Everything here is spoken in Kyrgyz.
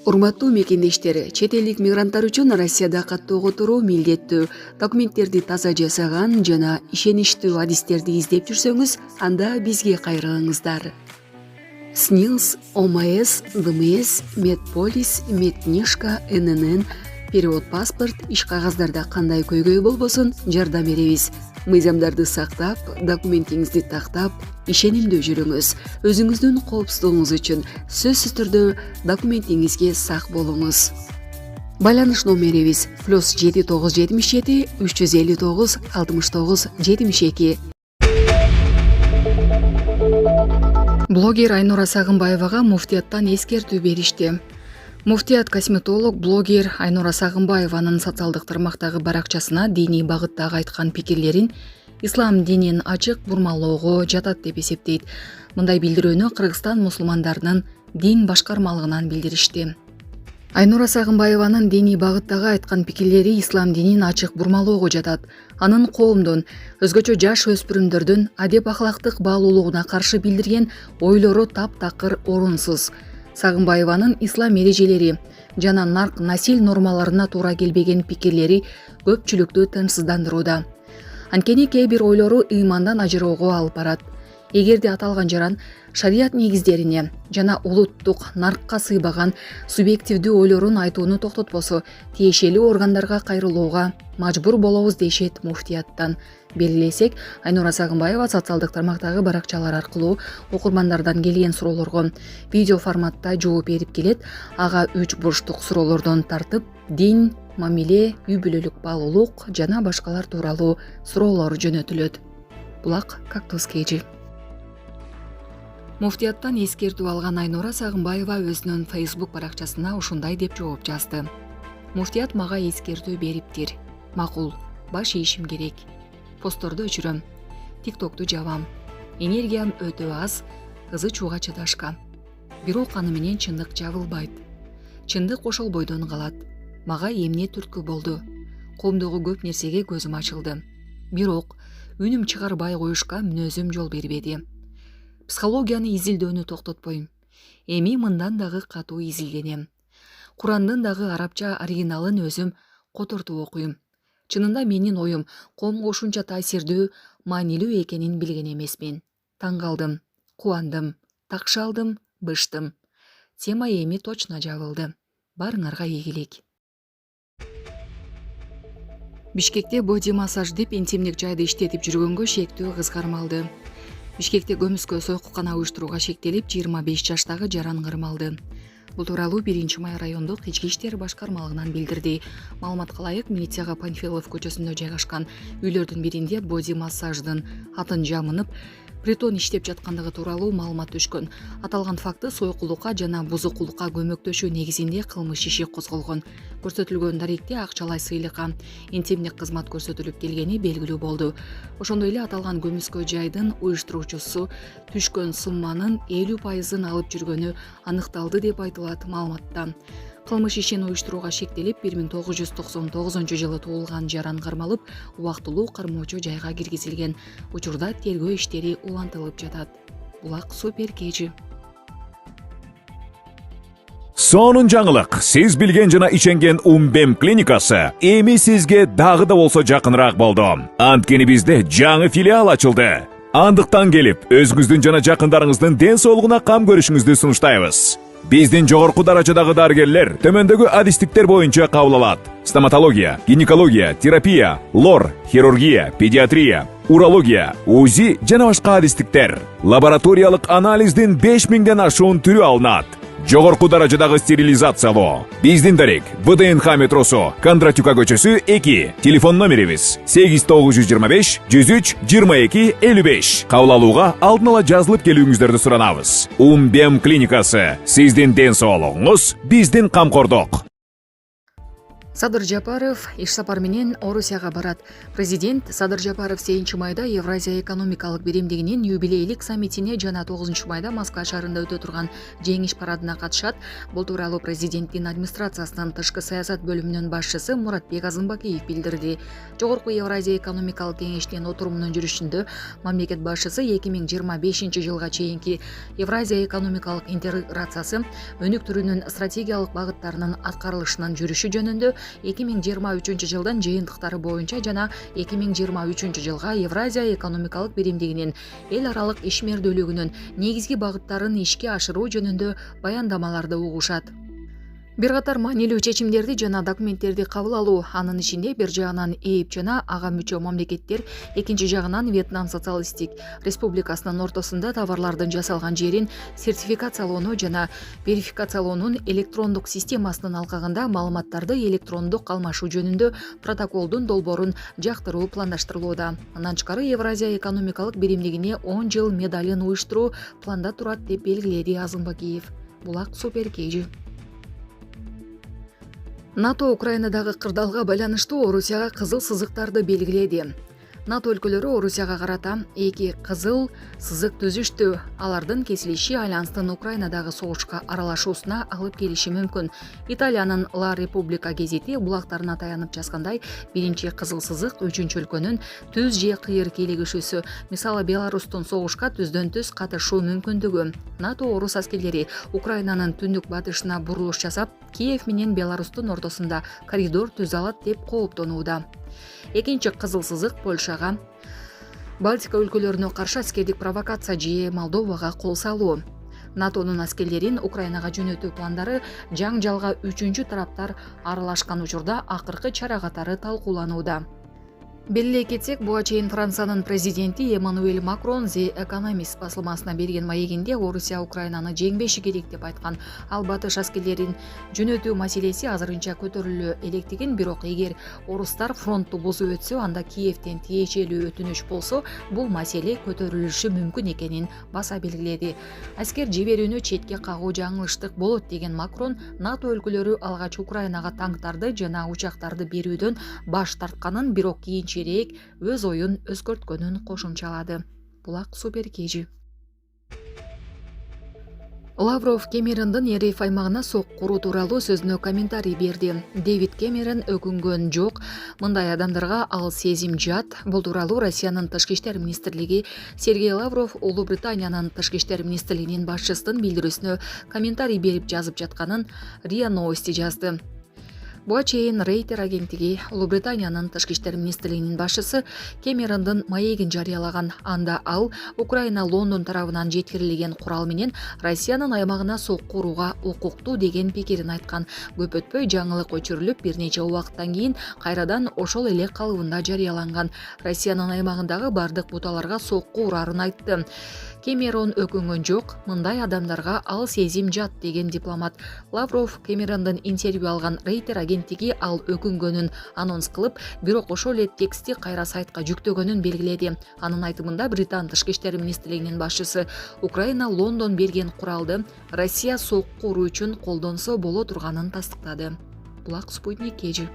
Урматтуу мекендештер, чет элдик мигранттар үчүн Россияда каттоого туруу милдеттүү. Документтерди таза жасаган жана ишеничтүү адистерди издеп жүрсөңүз, анда бизге кайрылыңыздар. СНИЛС, ОМС, ДМС, Медполис, Медкнижка, ННН, перевод паспорт, иш кагаздарда кандай көйгөй болбосун жардам беребиз. Мыйзамдарды сактап, документиңизди тактап, ишенимдүү жүрүңүз. Өзүңүздүн коопсуздугуңуз үчүн сөзсүз түрдө документиңизге сак болуңуз. Байланыш номерибиз +7977 359 69 72. Блогер Айнура Сагынбаевага муфтияттан эскертүү беришти. Муфтият косметолог блогер Айнура Сагынбаеванын социалдык тармактагы баракчасына диний багыттагы айткан пикирлерин ислам динин ачык бурмалоого жатат деп эсептейт. Мындай билдирүүнү Кыргызстан мусулмандарынын дин башкармалыгынан билдиришти. Айнура Сагынбаеванын диний багыттагы айткан пикирлери ислам динин ачык бурмалоого жатат. Анын коомдун, өзгөчө жаш өспүрүмдөрдүн адеп ахлактык баалуулугуна каршы билдирген ойлору таптакыр орунсуз. Сагынбаеванын ислам эрежелери жана нарк насил нормаларына туура келбеген пикирлери көпчүлүктү тынчсыздандырууда. Анткени кээ бир ойлору ыймандан ажыроого алып барат. Эгерде аталган жаран шарият негиздерине жана улуттук наркка сыйбаган субъективдүү ойлорун айтууну токтотпосо, тиешелүү органдарга кайрылууга мажбур болобуз дешет муфтияттан. Белгилесек, Айнура Сагынбаева социалдык тармактагы баракчалар аркылуу окурмандардан келген суроолорго видео форматта жооп берип келет. Ага 3 бурчтук суроолордон тартып, дин, мамиле, үй бүлөлүк баалуулук жана башкалар тууралуу суроолор жөнөтүлөт. Булак Кактус KG. Муфтияттан эскертүү алган Айнура Сагынбаева өзүнүн Facebook баракчасына ушундай деп жооп жазды. Муфтият мага эскертүү бериптир. Макул, баш ийишим керек. Постторду өчүрөм. TikTok'ту жабам. Энергиям өтө аз, кызы чууга чыдашка. Бирок аны менен чындык жабылбайт. Чындык ошол бойдон калат. Мага эмне түрткү болду. Коомдогу көп нерсеге көзүм ачылды. Бирок үнүм чыгарбай коюшка мүнөзүм жол бербеди. Психологияны изилдөөнү токтотпойм. Эми мындан дагы катуу изилденем. Курандын дагы арабча оригиналын өзүм котортуп окуйм. Чынында менин оюм коомго ушунча таасирдүү, маанилүү экенин билген эмесмин. Таң калдым, кубандым, такшалдым, быштым. Тема эми точно жабылды. Барыңарга ийгилик. Бишкекте боди массаж деп интимдик жайды иштетип жүргөнгө шектүү кыз кармалды. Бишкекте көмүскө сойкукана уюштурууга шектелип 25 жаштагы жаран кырмалды. Бул тууралуу 1-май райондук ички иштер башкармалыгынан билдирди. Маалыматка ылайык, милицияга Панфилов көчөсүндө жайгашкан үйлөрдүн биринде боди массаждын атын жамынып, притон иштеп жаткандыгы тууралуу маалымат түшкөн. Аталган факты сойкулукка жана бузукулукка көмөктөшүү негизинде кылмыш иши козголгон. Көрсөтүлгөн даректе акчалай сыйлыкка интимдик кызмат көрсөтүлүп келгени белгилүү болду. Ошондой эле аталган көмүскө жайдын уюштуруучусу түшкөн сумманын 50% алып жүргөнү аныкталды деп айтылат маалыматта. Кылмыш ишин уюштурууга шектелип 1999 жылы туулган жаран кармалып, убактылуу кармоочу жайга киргизилген. Учурда тергөө иштери улантылып жатат. Булак Супер KG. Сонун жаңылык. Сиз билген жана ишенген Умбем клиникасы эми сизге дагы да болсо жакыныраак болду. Анткени бизде жаңы филиал ачылды. Андыктан келип, өзүңүздүн жана жакындарыңыздын ден соолугуна кам көрүшүңүздү сунуштайбыз. Биздин жогорку даражадагы дарыгерлер төмөндөгү адистиктер боюнча кабыл алат. Стоматология, гинекология, терапия, лор, хирургия, педиатрия, урология, УЗИ жана башка адистиктер. Лабораториялык анализдин 5000ден ашуун түрү алынат. Жогорку даражадагы стерилизациялоо. Биздин дарек ВДНХ метросу, Кондратюка көчөсү 2. Телефон номерибиз 8925 103 22 55. Кабыл алууга алдын ала жазылып келүүңүздөрдү суранабыз. Умбем клиникасы. Сиздин ден соолугуңуз, биздин камкордук. Садыр Жапаров иш сапар менен Орусияга барат. Президент Садыр Жапаров 8 майда Евразия экономикалык биримдигинин юбилейлик саммитине жана 9 майда Москва шаарында өтө турган жеңиш парадына катышат. Бул тууралуу президенттин администрациясынын тышкы саясат бөлүмүнүн башчысы Муратбек Азымбакиев билдирди. Жогорку Евразия экономикалык кеңештин отурумунун жүрүшүндө мамлекет башчысы 2025 жылга чейинки Евразия экономикалык интеграциясы өнүктүрүүнүн стратегиялык багыттарынын аткарылышынын жүрүшү жөнүндө 2023 жылдын жыйынтыктары боюнча жана 2023 жылга Евразия экономикалык биримдигинин эл аралык ишмердүүлүгүнүн негизги багыттарын ишке ашыруу жөнүндө баяндамаларды угушат. Бир катар маанилүү чечимдерди жана документтерди кабыл алуу, анын ичинде бир жагынан ЭИП жана ага мүчө мамлекеттер, экинчи жагынан Вьетнам социалисттик республикасынын ортосунда товарлардын жасалган жерин сертификациялоону жана верификациялоонун электрондук системасынын алкагында маалыматтарды электрондук алмашуу жөнүндө протоколдун долбоорун жактыруу пландаштырылууда. Андан тышкары Евразия экономикалык биримдигине 10 жыл медалын уюштуруу планда турат деп белгиледи Азымбакиев. Булак Супер KG. НАТО Украинадагы кырдаалга байланыштуу Орусияга кызыл сызыктарды белгиледи. НАТО өлкөлөрү Орусияга карата 2 кызыл сызык түзүштү. Алардын кесилиши айланыстын Украинадагы согушка аралашуусуна алып келиши мүмкүн. Италиянын Ла Репубблика гезити булактарына таянып жазгандай, биринчи кызыл сызык үчүнчү өлкөнүн түз же кыйыр кийлигишүүсү, мисалы Беларустун согушка түздөн-түз катышуу мүмкүндүгү. НАТО орус аскерлери Украинанын түндүк батышына бурулуш жасап, Киев менен Беларустун ортосунда коридор түзө алат деп кооптонууда. Экинчи кызыл сызык Польшага, Балтика өлкөлөрүнө каршы аскердик провокация же Молдовага кол салуу. НАТОнун аскерлерин Украинага жөнөтүү пландары жаңжалга үчүнчү тараптар аралашкан учурда акыркы чара катары талкууланууда. Белгилей кетсек, буга чейин Франциянын президенти Эммануэль Макрон The Economist басылмасына берген маегинде Орусия Украинаны жеңбеши керек деп айткан. Ал батыш аскерлерин жөнөтүү маселеси азырынча көтөрүлө электигин, бирок эгер орустар фронтту бузуп өтсө, анда Киевтен тиешелүү өтүнүч болсо, бул маселе көтөрүлүшү мүмкүн экенин баса белгиледи. Аскер жиберүүнү четке кагуу жаңылыштык болот деген Макрон, НАТО өлкөлөрү алгач Украинага танктарды жана учактарды берүүдөн баш тартканын, бирок кийинчерээк өз оюн өзгөрткөнүн кошумчалады. Булак Супер KG. Лавров Кэмерондун РФ аймагына соккуруу тууралуу сөзүнө комментарий берди. Дэвид Кэмерон өкүнгөн жок, мындай адамдарга ал сезим жат. Бул тууралуу Россиянын тышкы иштер министрлиги Сергей Лавров Улуу Британиянын тышкы иштер министрлигинин башчысынын билдирүүсүнө комментарий берип жазып жатканын РИА Новости жазды. Буга чейин Рейтер агенттиги Улуу Британиянын тышкы иштер министрлигинин башчысы Кэмерондун маегин жарыялаган. Анда ал Украина Лондон тарабынан жеткирилген курал менен Россиянын аймагына соккурууга укуктуу деген пикирин айткан. Көп өтпөй жаңылык өчүрүлүп, бир нече убакыттан кийин кайрадан ошол эле калыбында жарыяланган. Россиянын аймагындагы бардык буталарга сокку урарын айтты. Кэмерон өкүнгөн жок, мындай адамдарга ал сезим жат деген дипломат. Лавров Кэмерондон интервью алган Рейтер агенттиги ал өкүнгөнүн анонс кылып, бирок ошол эле текстти кайра сайтка жүктөгөнүн белгиледи. Анын айтымында Британ тышкы иштер министрлигинин башчысы Украина Лондон берген куралды Россия сокку уруу үчүн колдонсо боло турганын тастыктады. Булак Спутник KG.